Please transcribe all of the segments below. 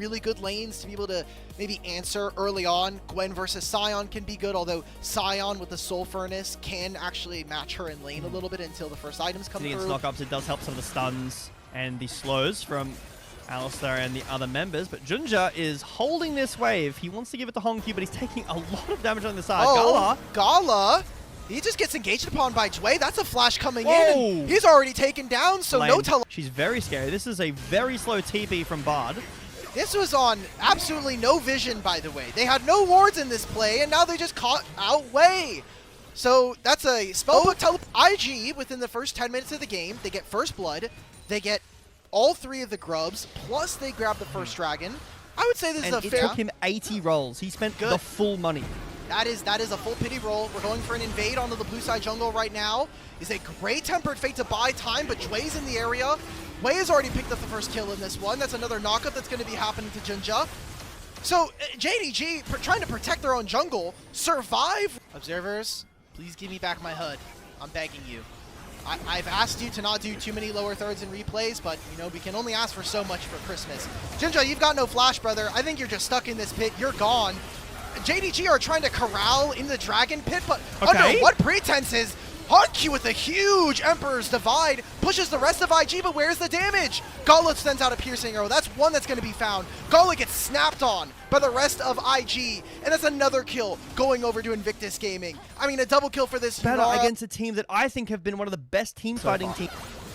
really good lanes to be able to maybe answer early on. Gwen versus Sion can be good, although Sion with the Soul Furnace can actually match her in lane a little bit until the first items come through. Against knockups, it does help some of the stuns and the slows from Alistar and the other members, but Junja is holding this wave. He wants to give it to Hongyu, but he's taking a lot of damage on the side. Oh, Gala! He just gets engaged upon by Jway. That's a flash coming in. And he's already taken down, so no tele. She's very scary. This is a very slow TP from Bard. This was on absolutely no vision, by the way. They had no wards in this play, and now they just caught out Wei. So that's a spellbook IG within the first 10 minutes of the game. They get first blood. They get all 3 of the grubs, plus they grab the first dragon. I would say this is a fair. It took him 80 rolls. He spent the full money. That is a full pity roll. We're going for an invade onto the blue side jungle right now. Is a great Tempered Fate to buy time, but Jway's in the area. Wei has already picked up the first kill in this one. That's another knockup that's going to be happening to Junja. So JDG trying to protect their own jungle, survive. Observers, please give me back my HUD. I'm begging you. I've asked you to not do too many lower thirds and replays, but, you know, we can only ask for so much for Christmas. Junja, you've got no flash, brother. I think you're just stuck in this pit. You're gone. JDG are trying to corral in the dragon pit, but under what pretenses? Hongyu with a huge Emperor's Divide pushes the rest of IG, but where's the damage? Gala sends out a piercing arrow. That's one that's going to be found. Gala gets snapped on by the rest of IG, and that's another kill going over to Invictus Gaming. I mean, a double kill for this battle against a team that I think have been one of the best team fighting teams.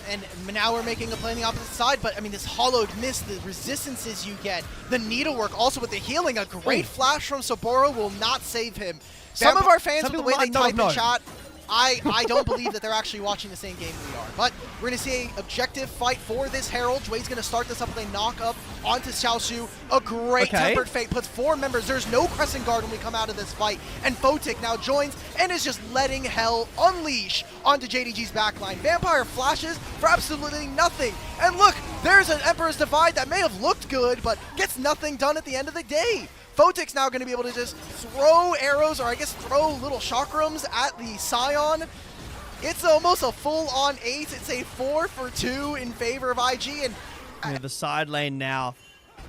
And now we're making a play on the opposite side, but I mean, this hollowed mist, the resistances you get, the needlework, also with the healing, a great flash from Saburo will not save him. Some of our fans, with the way they type in chat, I don't believe that they're actually watching the same game we are. But we're going to see an objective fight for this Herald. Jway's going to start this up with a knock-up onto Xiaoshu. A great Tempered Fate puts 4 members. There's no Crescent Guard when we come out of this fight. And Photic now joins and is just letting hell unleash onto JDG's backline. Vampire flashes for absolutely nothing. And look, there's an Emperor's Divide that may have looked good, but gets nothing done at the end of the day. Photic's now going to be able to just throw arrows, or I guess throw little chakrams at the Sion. It's almost a full-on ace. It's a 4 for 2 in favor of IG. And the side lane now.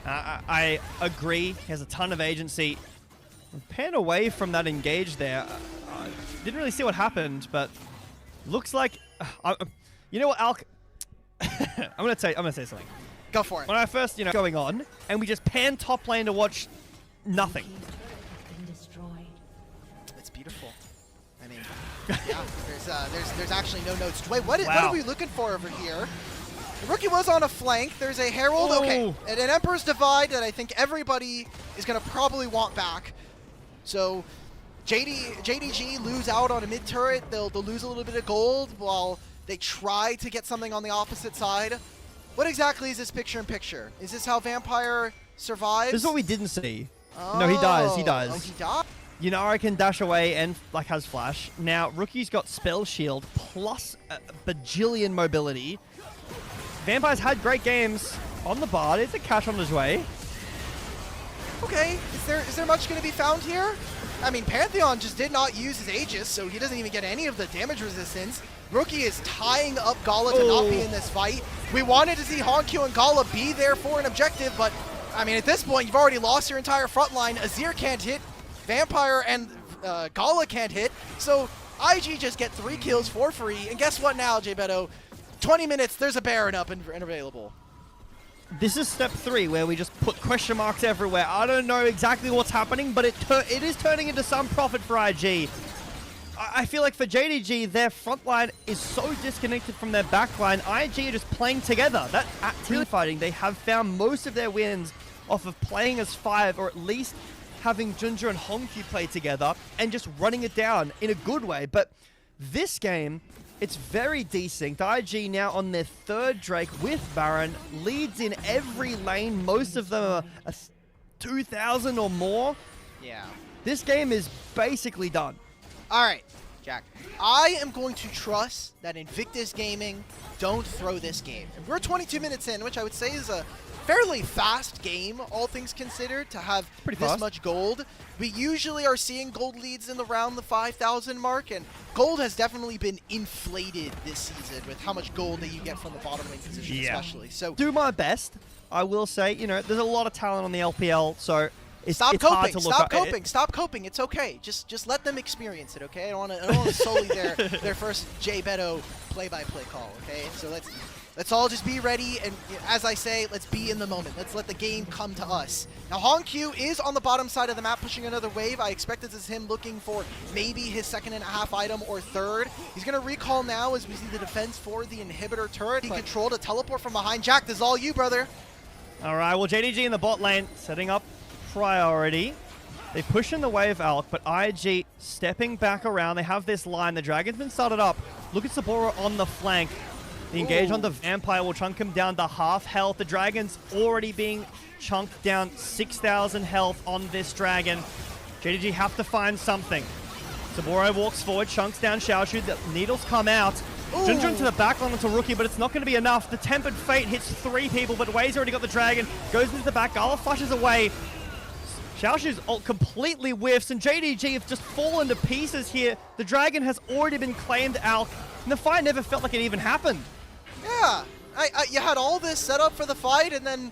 I agree. He has a ton of agency. Pan away from that engage there. Didn't really see what happened, but looks like you know what, Alk. I'm gonna say something. Go for it. When I first, going on, and we just pan top lane to watch nothing. It's beautiful. I mean, yeah, there's actually no notes. Wait, what are we looking for over here? The rookie was on a flank. There's a Herald. Okay, and an Emperor's Divide that I think everybody is going to probably want back. So JDG lose out on a mid turret. They'll lose a little bit of gold while they try to get something on the opposite side. What exactly is this picture-in-picture? Is this how Vampire survives? This is what we didn't see. No, he dies. He dies. Oh, he died? Yunara can dash away and has flash. Now, Rookie's got Spell Shield plus a bajillion mobility. Vampire's had great games on the Bard. It's a catch on his way. Okay, is there much going to be found here? I mean, Pantheon just did not use his Aegis, so he doesn't even get any of the damage resistance. Rookie is tying up Gala to not be in this fight. We wanted to see Hongyu and Gala be there for an objective, but I mean, at this point, you've already lost your entire front line. Azir can't hit, Vampire and Gala can't hit, so IG just get 3 kills for free. And guess what now, J Beto? 20 minutes, there's a Baron up and available. This is step 3, where we just put question marks everywhere. I don't know exactly what's happening, but it is turning into some profit for IG. I feel like for JDG, their front line is so disconnected from their back line. IG are just playing together. That at team fighting, they have found most of their wins off of playing as 5, or at least having Junja and Hongyu play together and just running it down in a good way. But this game, it's very decent. IG now on their 3rd Drake with Baron, leads in every lane. Most of them are 2,000 or more. Yeah. This game is basically done. All right, Jack. I am going to trust that Invictus Gaming don't throw this game. And we're 22 minutes in, which I would say is a fairly fast game, all things considered, to have this much gold. We usually are seeing gold leads in around the 5,000 mark, and gold has definitely been inflated this season with how much gold that you get from the bottom lane position especially. So do my best. I will say, you know, there's a lot of talent on the LPL, so it's Stop hard coping. to look Stop up. coping. Stop coping. It's okay. Just let them experience it. Okay. I don't want to sully their first J Beto play-by-play call. Okay. So let's all just be ready, and as I say, let's be in the moment. Let's let the game come to us. Now HongQ is on the bottom side of the map pushing another wave. I expect this is him looking for maybe his 2.5 item or third. He's going to recall now as we see the defense for the inhibitor turret. He controlled a teleport from behind. Jack, this is all you, brother. All right, well, JDG in the bot lane setting up priority. They push in the wave, Alk, but IG stepping back around. They have this line. The Dragon's been started up. Look at Saburo on the flank. The engage on the Vampire will chunk him down to half health. The Dragon's already being chunked down 6,000 health on this Dragon. JDG have to find something. Saburo walks forward, chunks down Xiaoshu. The needles come out. Junjun into the back line onto Rookie, but it's not going to be enough. The Tempered Fate hits 3 people, but Wei's already got the Dragon. Goes into the back. Gala flushes away. Xiaoshu's ult completely whiffs, and JDG have just fallen to pieces here. The Dragon has already been claimed out, and the fight never felt like it even happened. Yeah, you had all this set up for the fight, and then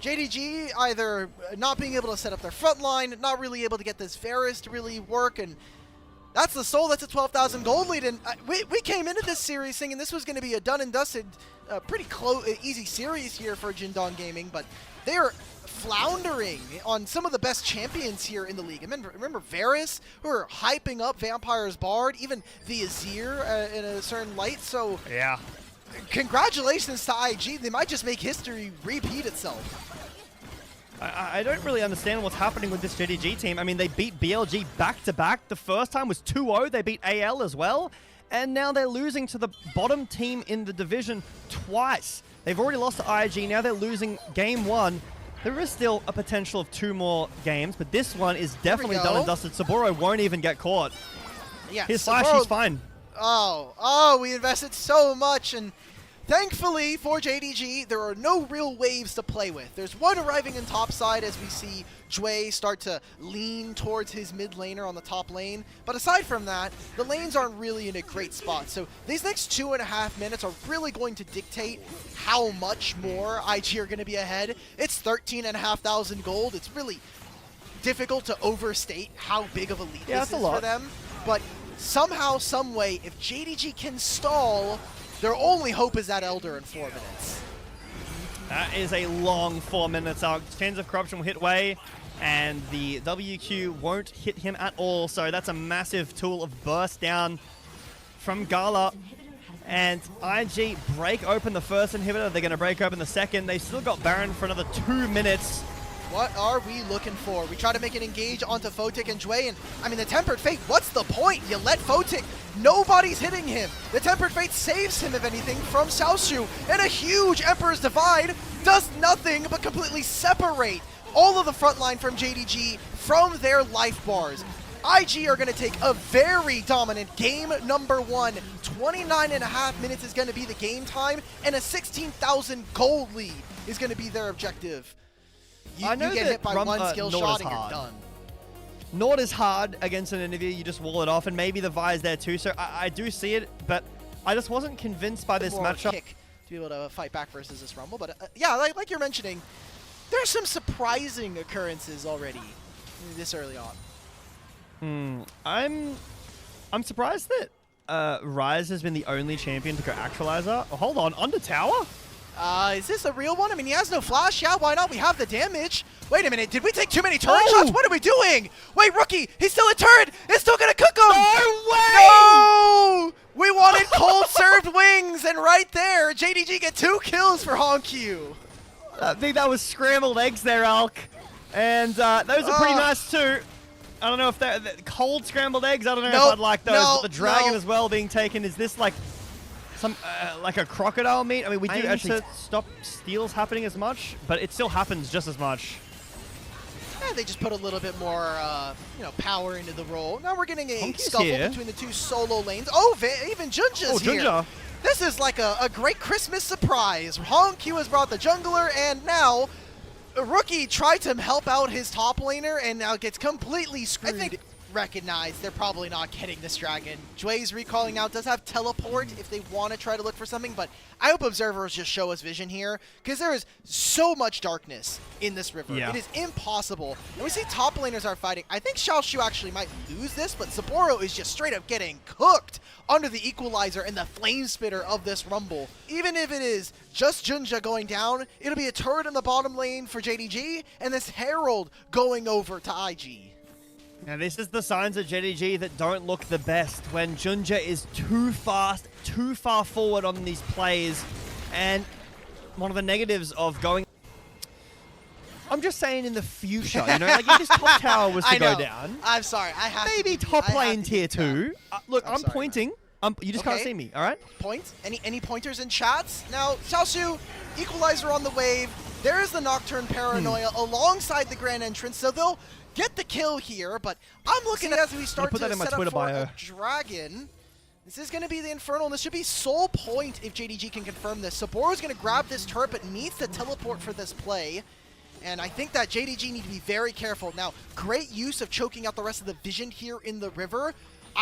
JDG either not being able to set up their front line, not really able to get this Varus to really work, and that's the soul. That's a 12,000 gold lead, and we came into this series thinking this was going to be a done and dusted, pretty easy series here for Jindong Gaming, but they are floundering on some of the best champions here in the league. Remember Varus, who are hyping up Vampire's Bard, even the Azir in a certain light, so yeah. Congratulations to IG. They might just make history repeat itself. I don't really understand what's happening with this JDG team. I mean, they beat BLG back-to-back. The first time was 2-0. They beat AL as well. And now they're losing to the bottom team in the division twice. They've already lost to IG. Now they're losing game 1. There is still a potential of 2 more games, but this one is definitely done and dusted. Saburo won't even get caught. Yeah, his flash, he's fine. Oh, we invested so much, and thankfully for JDG, there are no real waves to play with. There's one arriving in top side as we see Jue start to lean towards his mid laner on the top lane. But aside from that, the lanes aren't really in a great spot. So these next 2.5 minutes are really going to dictate how much more IG are going to be ahead. It's 13,500 gold. It's really difficult to overstate how big of a lead this is for them. But somehow, some way, if JDG can stall, their only hope is that Elder in 4 minutes. That is a long 4 minutes. Our Chains of Corruption will hit Wei, and the WQ won't hit him at all. So that's a massive tool of burst down from Gala. And IG break open the first inhibitor. They're going to break open the second. They've still got Baron for another 2 minutes. What are we looking for? We try to make an engage onto Photic and Jue, and I mean, the Tempered Fate, what's the point? You let Photic, nobody's hitting him. The Tempered Fate saves him, if anything, from Xiaoshu, and a huge Emperor's Divide does nothing but completely separate all of the front line from JDG from their life bars. IG are going to take a very dominant game number 1. 29.5 minutes is going to be the game time, and a 16,000 gold lead is going to be their objective. You get hit by one skill shot and you're done. Nord is hard against an interview. You just wall it off, and maybe the Vi's there too. So I do see it, but I just wasn't convinced by this matchup. Kick to be able to fight back versus this Rumble. But yeah, like you're mentioning, there's some surprising occurrences already this early on. I'm surprised that Ryze has been the only champion to go Actualizer. Oh, hold on, Under Tower? Is this a real one? I mean, he has no flash. Yeah, why not? We have the damage. Wait a minute. Did we take too many turret shots? What are we doing? Wait, Rookie. He's still a turret. It's still going to cook him. No way! No! We wanted cold served wings. And right there, JDG get 2 kills for HongQ. I think that was scrambled eggs there, Alk. And those are pretty nice too. I don't know if they're cold scrambled eggs. I don't know if I'd like those. But the dragon as well being taken. Is this like some like a crocodile meat? I mean, we do actually stop steals happening as much, but it still happens just as much. Yeah, they just put a little bit more, power into the role. Now we're getting a scuffle between the 2 solo lanes. Oh, even Junja's here. This is like a great Christmas surprise. HongQ has brought the jungler, and now Rookie tried to help out his top laner and now gets completely screwed. recognize they're probably not getting this dragon. Jue's recalling now does have teleport if they want to try to look for something, but I hope observers just show us vision here, because there is so much darkness in this river. Yeah. It is impossible. And we see top laners are fighting. I think Xiaoshu actually might lose this, but Saburo is just straight up getting cooked under the equalizer and the flame spitter of this rumble. Even if it is just Junja going down, it'll be a turret in the bottom lane for JDG, and this Herald going over to IG. Now this is the signs of JDG that don't look the best, when Junja is too fast, too far forward on these plays, and one of the negatives of going... I'm just saying in the future, you know, like if this top tower was to go down... I'm sorry, I have maybe to top lane tier 2. Look, I'm sorry, pointing. You just can't see me, all right? Point? Any pointers in chats? Now, Xiaoshu, equalizer on the wave. There is the Nocturne Paranoia alongside the Grand Entrance, so they'll get the kill here, but I'm looking at as we start to set up for a dragon. This is going to be the Infernal, and this should be sole point if JDG can confirm this. Saboro's going to grab this turret, but needs to teleport for this play. And I think that JDG need to be very careful. Now, great use of choking out the rest of the vision here in the river.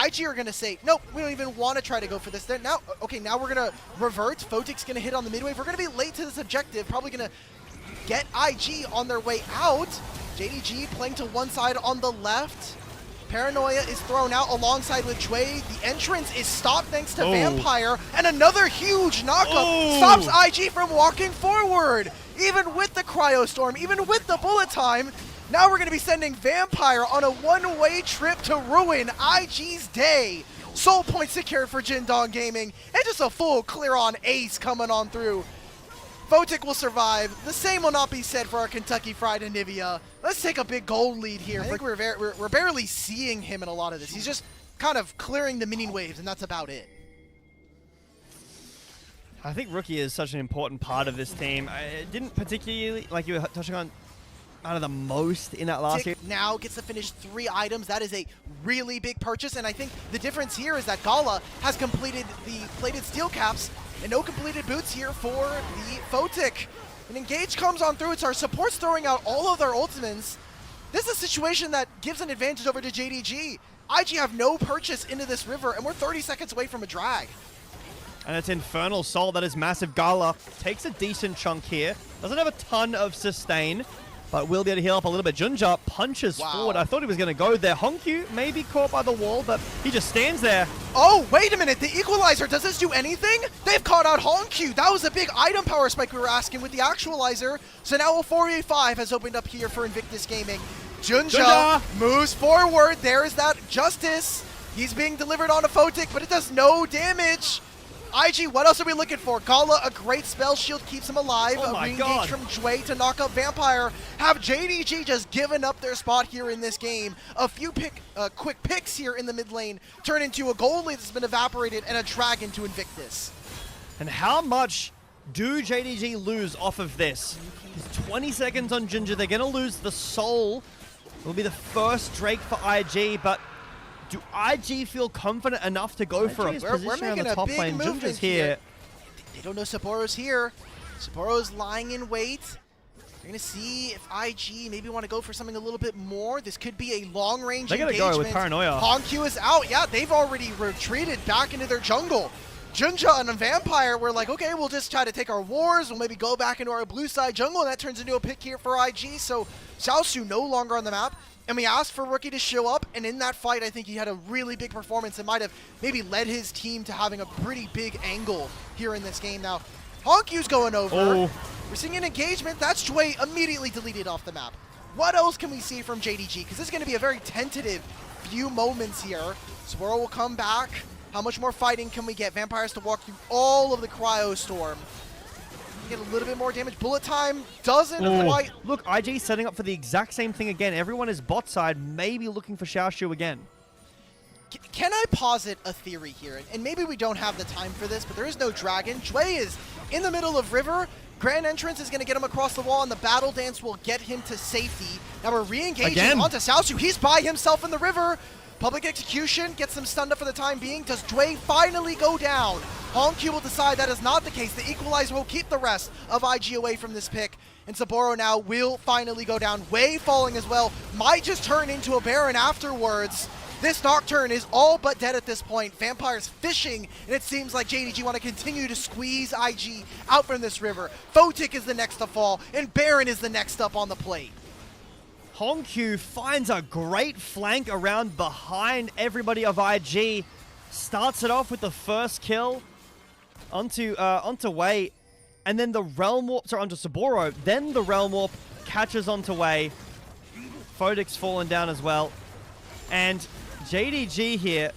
IG are going to say, nope, we don't even want to try to go for this. Now we're going to revert. Photic's going to hit on the mid wave. We're going to be late to this objective. Probably going to get IG on their way out. JDG playing to one side on the left. Paranoia is thrown out alongside with Jue. The entrance is stopped thanks to Vampire. And another huge knockup stops IG from walking forward. Even with the Cryostorm, even with the bullet time, now we're going to be sending Vampire on a one-way trip to ruin IG's day. Soul point secured for Jindong Gaming, and just a full clear-on ace coming on through. Photic will survive. The same will not be said for our Kentucky Fried Anivia. Let's take a big gold lead here. I think we're barely seeing him in a lot of this. He's just kind of clearing the minion waves, and that's about it. I think Rookie is such an important part of this team. It didn't particularly, like you were touching on, out of the most in that last year. Now gets to finish 3 items. That is a really big purchase, and I think the difference here is that Gala has completed the plated steel caps and no completed boots here for the Photic. And Engage comes on through. It's our supports throwing out all of their ultimates. This is a situation that gives an advantage over to JDG. IG have no purchase into this river, and we're 30 seconds away from a drag. And it's Infernal Soul that is massive. Gala takes a decent chunk here. Doesn't have a ton of sustain, but will be able to heal up a little bit. Junja punches forward. I thought he was going to go there. Honkyu may be caught by the wall, but he just stands there. Oh, wait a minute. The equalizer, does this do anything? They've caught out Honkyu. That was a big item power spike we were asking with the actualizer. So now a 4v5 has opened up here for Invictus Gaming. Junja moves forward. There is that Justice. He's being delivered on a Photic, but it does no damage. IG, what else are we looking for? Gala, a great spell shield, keeps him alive. Oh a re-engage from Jue to knock up Vampire. Have JDG just given up their spot here in this game. A few quick picks here in the mid lane turn into a gold lead that's been evaporated and a dragon to Invictus. And how much do JDG lose off of this? It's 20 seconds on Junja. They're going to lose the soul. It'll be the first Drake for IG, but do IG feel confident enough to go for a position on the top lane? Junja's here. They don't know Saboro's here. Saboro's lying in wait. They're going to see if IG maybe want to go for something a little bit more. This could be a long-range engagement. They're going to go with Paranoia. Honkyu is out. Yeah, they've already retreated back into their jungle. Junja and a Vampire were like, okay, we'll just try to take our wars. We'll maybe go back into our blue side jungle, and that turns into a pick here for IG. So Xiaoshu no longer on the map. And we asked for Rookie to show up, and in that fight, I think he had a really big performance and might have maybe led his team to having a pretty big angle here in this game. Now, Honkyu's going over. We're seeing an engagement. That's Jue immediately deleted off the map. What else can we see from JDG? Because this is going to be a very tentative few moments here. Saburo will come back. How much more fighting can we get? Vampires to walk through all of the Cryostorm. Get a little bit more damage. Bullet time doesn't quite... Look, IG setting up for the exact same thing again. Everyone is bot side, maybe looking for Xiaoshu again. Can I posit a theory here? And maybe we don't have the time for this, but there is no dragon. Jue is in the middle of river. Grand Entrance is going to get him across the wall, and the Battle Dance will get him to safety. Now we're re-engaging onto Xiaoshu. He's by himself in the river. Public Execution gets them stunned up for the time being. Does Jue finally go down? Honkyu will decide that is not the case. The equalizer will keep the rest of IG away from this pick. And Saburo now will finally go down. Wei falling as well. Might just turn into a Baron afterwards. This Nocturne is all but dead at this point. Vampire's fishing, and it seems like JDG want to continue to squeeze IG out from this river. Photic is the next to fall, and Baron is the next up on the plate. Hongq finds a great flank around behind everybody of IG. Starts it off with the first kill onto Wei, and then the Realm Warp, sorry, onto Saburo. Then the Realm Warp catches onto Wei. Photic's fallen down as well. And JDG here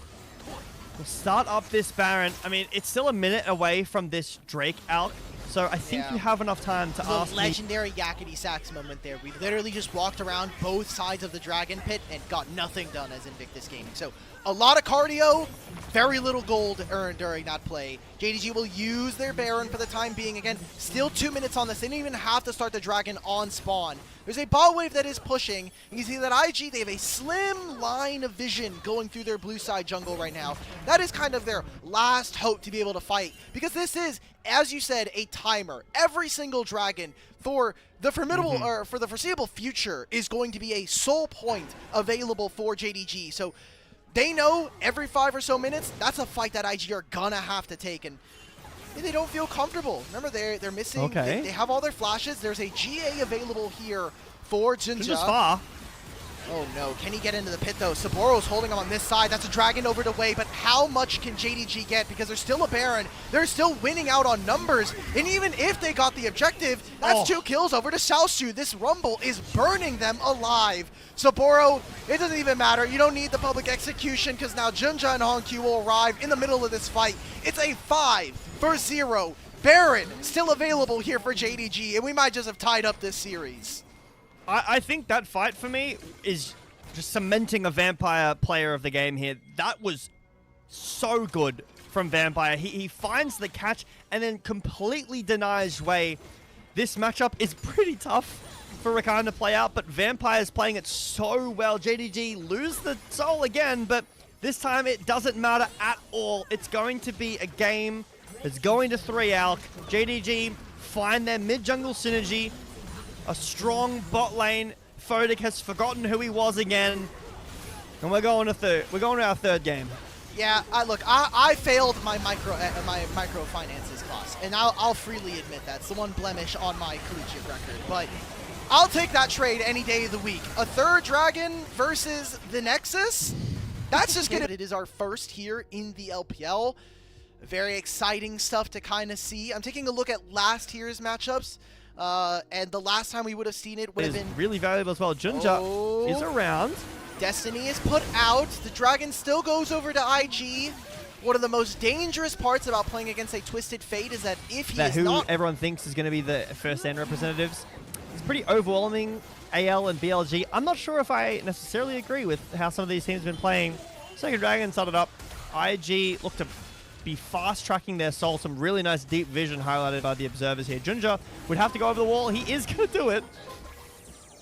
will start up this Baron. I mean, it's still a minute away from this Drake Alk, so I think you have enough time to ask legendary Yakety Sax moment there. We literally just walked around both sides of the Dragon Pit and got nothing done as Invictus Gaming. So a lot of cardio, very little gold earned during that play. JDG will use their Baron for the time being. Again, still 2 minutes on this. They didn't even have to start the Dragon on spawn. There's a bot wave that is pushing. You can see that IG, they have a slim line of vision going through their blue side jungle right now. That is kind of their last hope to be able to fight, because this is, as you said, a timer. Every single Dragon for the formidable or for the foreseeable future is going to be a sole point available for JDG. So they know every 5 or so minutes, that's a fight that IG are gonna have to take, and they don't feel comfortable. Remember, they're missing, they have all their flashes. There's a GA available here for Junja. Far. Oh no, can he get into the pit though? Saboro's holding him on this side. That's a Dragon over to Wei, but how much can JDG get? Because there's still a Baron. They're still winning out on numbers, and even if they got the objective, that's 2 kills over to Xiaoshu. This Rumble is burning them alive. Saboro, it doesn't even matter. You don't need the public execution, because now Junja and Hongq will arrive in the middle of this fight. It's a 5-0. Baron still available here for JDG, and we might just have tied up this series. I think that fight for me is just cementing a Vampire player of the game here. That was so good from Vampire. He finds the catch and then completely denies Wei. This matchup is pretty tough for Rakan to play out, but Vampire's playing it so well. JDG lose the soul again, but this time it doesn't matter at all. It's going to be a game that's going to 3 Alk. JDG find their mid-jungle synergy. A strong bot lane. Photic has forgotten who he was again. And we're going to our third game. Yeah, look, I failed my microfinances class, and I'll freely admit that. It's the one blemish on my collegiate record. But I'll take that trade any day of the week. A third Dragon versus the Nexus? That's just gonna... It is our first here in the LPL. Very exciting stuff to kind of see. I'm taking a look at last year's matchups. And the last time we would have seen it would have been really valuable as well. Junja is around. Destiny is put out. The Dragon still goes over to IG. One of the most dangerous parts about playing against a Twisted Fate is that if he is not... everyone thinks is going to be the first end representatives. It's pretty overwhelming, AL and BLG. I'm not sure if I necessarily agree with how some of these teams have been playing. Second Dragon started up. IG looked to be fast-tracking their soul. Some really nice deep vision highlighted by the observers here. Junja would have to go over the wall. He is going to do it.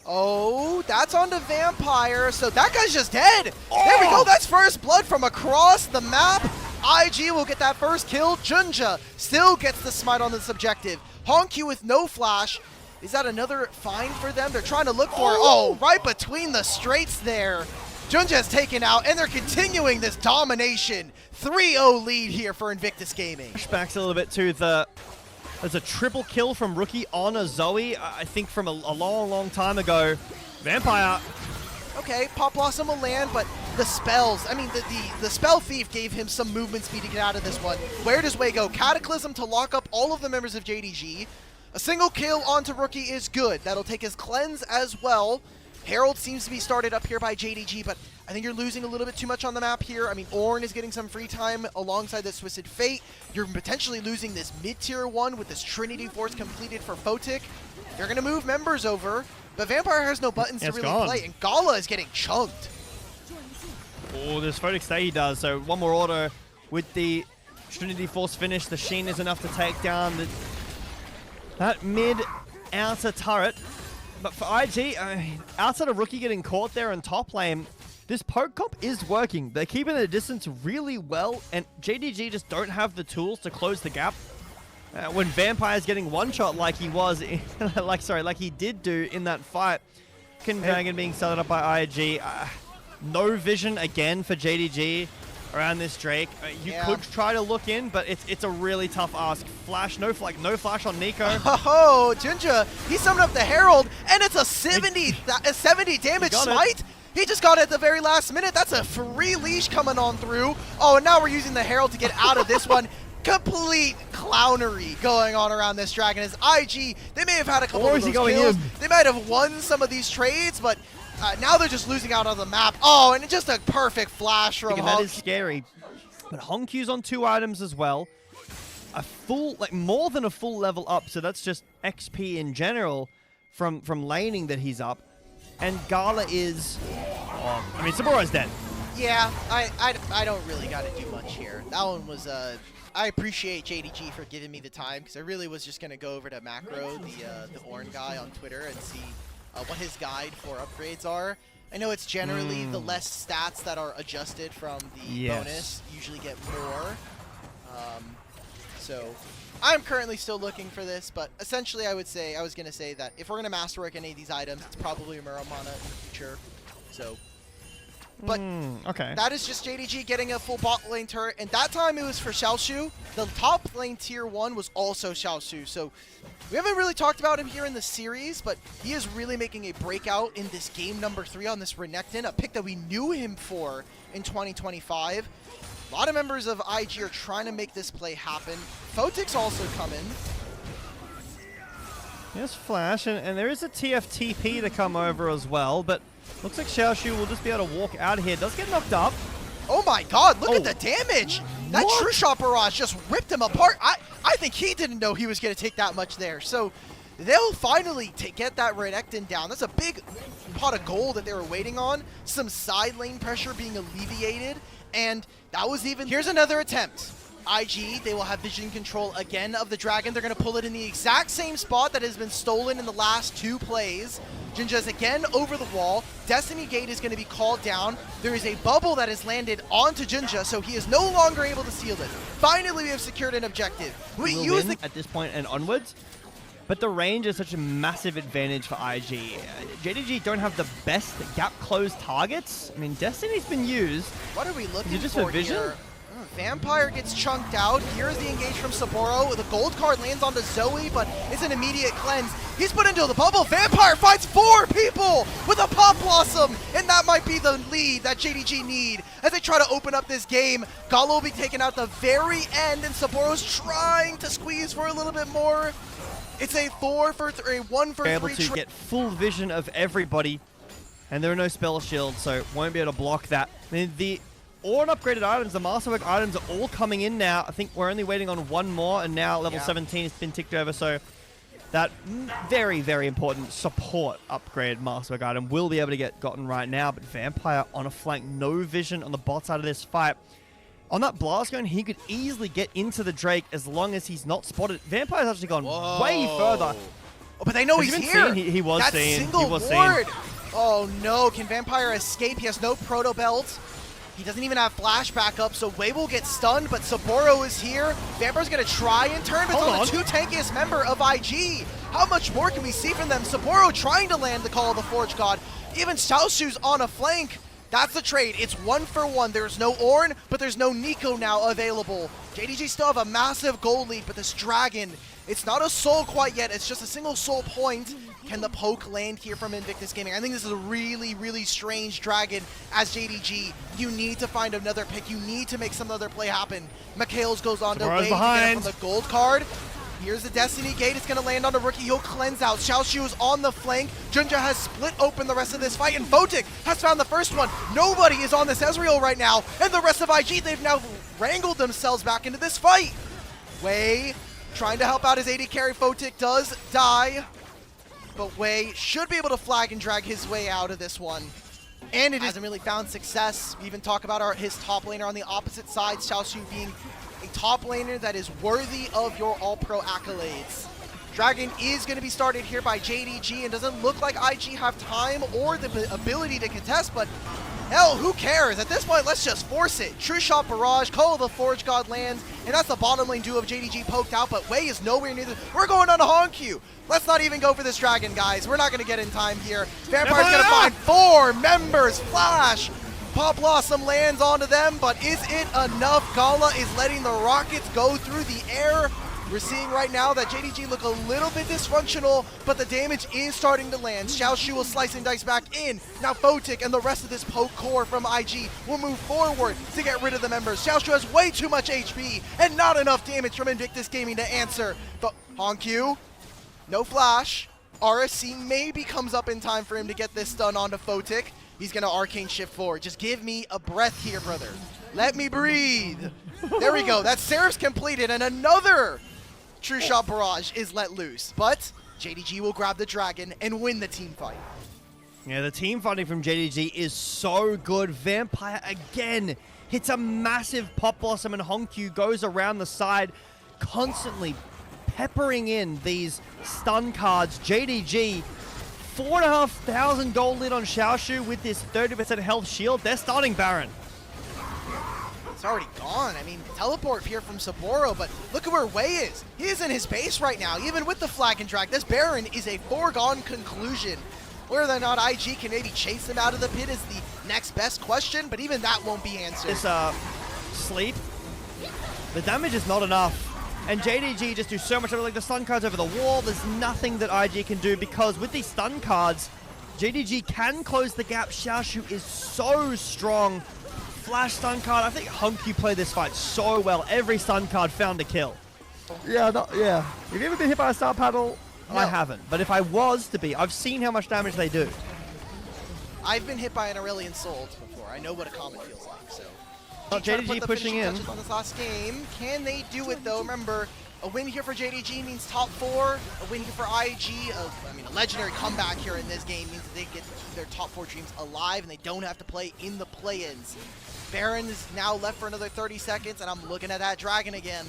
Oh, that's on to Vampire. So that guy's just dead. Oh! There we go. That's first blood from across the map. IG will get that first kill. Junja still gets the smite on this objective. Hongq with no flash. Is that another find for them? They're trying to look for it. Oh, right between the straights there. Junja's taken out, and they're continuing this domination. 3-0 lead here for Invictus Gaming. Flashbacks a little bit to there's a triple kill from Rookie on a Zoe, I think from a long, long time ago. Vampire. Okay, Pop Blossom will land, but the spells, I mean, the Spell Thief gave him some movement speed to get out of this one. Where does Wei go? Cataclysm to lock up all of the members of JDG. A single kill onto Rookie is good. That'll take his cleanse as well. Herald seems to be started up here by JDG, but I think you're losing a little bit too much on the map here. I mean, Ornn is getting some free time alongside this Twisted Fate. You're potentially losing this mid-tier one with this Trinity Force completed for Photic. They're going to move members over, but Vampire has no buttons to really play, and Gala is getting chunked. Oh, this Photic stay he does. So one more auto with the Trinity Force finish. The Sheen is enough to take down that mid-outer turret. But for IG, outside of Rookie getting caught there in top lane, this poke comp is working. They're keeping the distance really well, and JDG just don't have the tools to close the gap. When Vampire's getting one-shot like he was, like he did do in that fight. Dragon being started up by IG. No vision again for JDG around this Drake. You could try to look in, but it's a really tough ask. Flash, no flash on Nico. Oh, Jinja, he summoned up the Herald, and it's a 70 damage smite. He just got it at the very last minute. That's a free leash coming on through. Oh, and now we're using the Herald to get out of this one. Complete clownery going on around this Dragon. As IG, they may have had a couple of those kills. They might have won some of these trades, but now they're just losing out on the map. Oh, and just a perfect flash from Honk. That is scary. But Honkyu's on 2 items as well. A full, like more than a full level up, so that's just XP in general from laning that he's up. And Gala is, I mean, Saboro's dead. Yeah, I don't really got to do much here. That one was, I appreciate JDG for giving me the time, because I really was just going to go over to Macro, the Orn guy on Twitter, and see what his guide for upgrades are. I know it's generally the less stats that are adjusted from the bonus usually get more. So I'm currently still looking for this, but essentially I was going to say that if we're going to masterwork any of these items, it's probably Muramana in the future. So, but that is just JDG getting a full bot lane turret, and that time it was for Xiaoshu. The top lane tier 1 was also Xiaoshu, so we haven't really talked about him here in the series, but he is really making a breakout in this game number 3 on this Renekton, a pick that we knew him for in 2025. A lot of members of IG are trying to make this play happen. Photic's also coming. Yes, Flash, and there is a TFTP to come over as well, but looks like Xiaoshu will just be able to walk out of here. Does get knocked up. Oh my god, look at the damage! That True Shot Barrage just ripped him apart. I think he didn't know he was going to take that much there. So they'll finally get that Renekton down. That's a big pot of gold that they were waiting on. Some side lane pressure being alleviated. And that was even... Here's another attempt. IG, they will have vision control again of the Dragon. They're going to pull it in the exact same spot that has been stolen in the last 2 plays. Jinja's again over the wall. Destiny Gate is going to be called down. There is a bubble that has landed onto Jinja, so he is no longer able to seal it. Finally, we have secured an objective. We use the... At this point and onwards. But the range is such a massive advantage for IG. JDG don't have the best gap close targets. I mean, Destiny's been used. What are we looking just for a vision? here? Vampire gets chunked out. Here's the engage from Saboro. The gold card lands onto Zoe, but it's an immediate cleanse. He's put into the bubble. Vampire fights 4 people with a Pop Blossom, and that might be the lead that JDG need as they try to open up this game. Galo will be taken out the very end, and Saboro's trying to squeeze for a little bit more. It's a 1 for 3. Able to get full vision of everybody, and there are no spell shields, so won't be able to block that. I mean, the Orn upgraded items, the Masterwork items are all coming in now. I think we're only waiting on 1 more, and now level 17 has been ticked over, so that very, very important support upgrade Masterwork item will be able to get gotten right now. But Vampire on a flank, no vision on the bot side of this fight. On that blast gun, he could easily get into the Drake as long as he's not spotted. Vampire's actually gone way further. Oh, but they know he's here. He was seen. Single he was ward. seen. Oh no, can Vampire escape? He has no proto belt. He doesn't even have flash backup, so Wei will get stunned, but Saboro is here. Vampire's gonna try and turn, but it's on the 2 tankiest member of IG. How much more can we see from them? Saboro trying to land the Call of the Forge God. Even Xiaoshu's on a flank. That's the trade. It's 1 for 1. There's no Ornn, but there's no Nico now available. JDG still have a massive gold lead, but this Dragon, it's not a soul quite yet. It's just a single soul point. Can the poke land here from Invictus Gaming? I think this is a really, really strange Dragon as JDG. You need to find another pick. You need to make some other play happen. Mikhails goes on to Wei to get it from the gold card. Here's the Destiny Gate. It's going to land on the rookie. He'll cleanse out. Xiaoshu is on the flank. Junja has split open the rest of this fight, and Photic has found the first one. Nobody is on this Ezreal right now, and the rest of IG, they've now wrangled themselves back into this fight. Wei trying to help out his AD carry. Photic does die, but Wei should be able to flag and drag his way out of this one. And it hasn't really found success. We even talk about his top laner on the opposite side, Xiaoshu being a top laner that is worthy of your all-pro accolades. Dragon is going to be started here by JDG, and doesn't look like IG have time or the ability to contest, but hell, who cares? At this point, let's just force it. True Shot Barrage, Call of the Forge God lands, and that's the bottom lane duo of JDG poked out, but Wei is nowhere near this. We're going on a Honkyu's. Let's not even go for this Dragon, guys. We're not going to get in time here. Vampire's going to find 4 members. Flash Pop Blossom lands onto them, but is it enough? Gala is letting the rockets go through the air. We're seeing right now that JDG look a little bit dysfunctional, but the damage is starting to land. Xiaoshu will slice and dice back in. Now Photic and the rest of this poke core from IG will move forward to get rid of the members. Xiaoshu has way too much HP and not enough damage from Invictus Gaming to answer. But Honkyu, no flash. RSC maybe comes up in time for him to get this stun onto Photic. He's going to arcane shift forward. Just give me a breath here, brother. Let me breathe. There we go. That Seraph's completed, and another True Shot Barrage is let loose. But JDG will grab the dragon and win the team fight. Yeah, the team fighting from JDG is so good. Vampire again hits a massive Pop Blossom, and Honkyu goes around the side, constantly peppering in these stun cards. JDG, 4,500 gold lead on Xiaoshu with this 30% health shield. They're starting Baron. It's already gone. I mean, teleport here from Saburo, but look at where Wei is. He is in his base right now, even with the flag and drag. This Baron is a foregone conclusion. Whether or not IG can maybe chase him out of the pit is the next best question, but even that won't be answered. This sleep, the damage is not enough. And JDG just do so much of it, like the stun cards over the wall. There's nothing that IG can do, because with these stun cards, JDG can close the gap. Xiaoshu is so strong. Flash stun card. I think Honkyu played this fight so well. Every stun card found a kill. Yeah. Have you ever been hit by a star paddle? No. I haven't. But if I was to be, I've seen how much damage they do. I've been hit by an Aurelion Soul before. I know what a comet feels like. So JDG pushing in on this last game. Can they do it though? Remember, a win here for JDG means top 4. A win here for IG, a legendary comeback here in this game means that they get to keep their top 4 dreams alive and they don't have to play in the play-ins. Baron is now left for another 30 seconds, and I'm looking at that dragon again.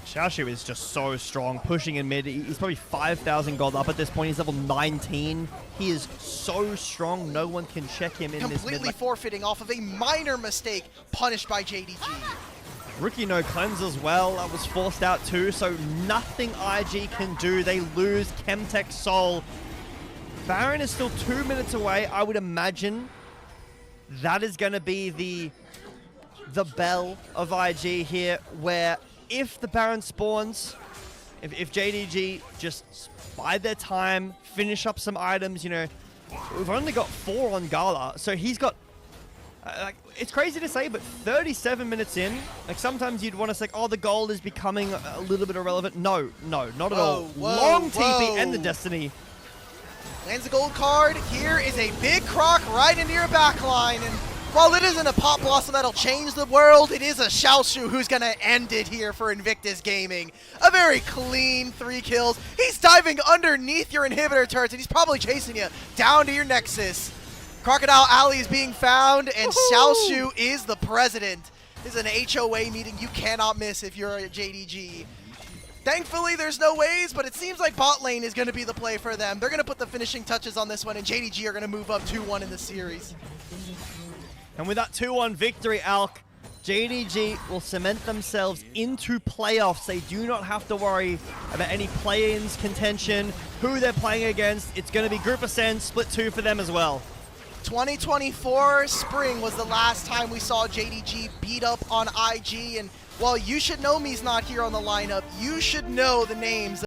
Xiaoshu is just so strong, pushing in mid. He's probably 5,000 gold up at this point. He's level 19. He is so strong, no one can check him in this mid. Completely forfeiting off of a minor mistake punished by JDG. Rookie no cleanse as well. That was forced out too, so nothing IG can do. They lose Chemtech Soul. Baron is still 2 minutes away. I would imagine that is going to be the bell of IG here, where if the Baron spawns, if JDG just bide their time, finish up some items, you know, we've only got 4 on Gala, so he's got, it's crazy to say, but 37 minutes in, like sometimes you'd want to say, oh, the gold is becoming a little bit irrelevant. No, not at all. Long TP and the Destiny. Lands a gold card. Here is a big croc right into your backline. And while it isn't a Pop Blossom that'll change the world, it is a Xiaoshu who's going to end it here for Invictus Gaming. A very clean 3 kills. He's diving underneath your inhibitor turrets, and he's probably chasing you down to your Nexus. Crocodile Alley is being found, and Xiaoshu is the president. This is an HOA meeting you cannot miss if you're a JDG. Thankfully, there's no ways, but it seems like bot lane is going to be the play for them. They're going to put the finishing touches on this one, and JDG are going to move up 2-1 in the series. And with that 2-1 victory, Alk, JDG will cement themselves into playoffs. They do not have to worry about any play-ins contention, who they're playing against. It's going to be Group Ascend, split 2 for them as well. 2024 spring was the last time we saw JDG beat up on IG, and while You Should Know Me's not here on the lineup, you should know the names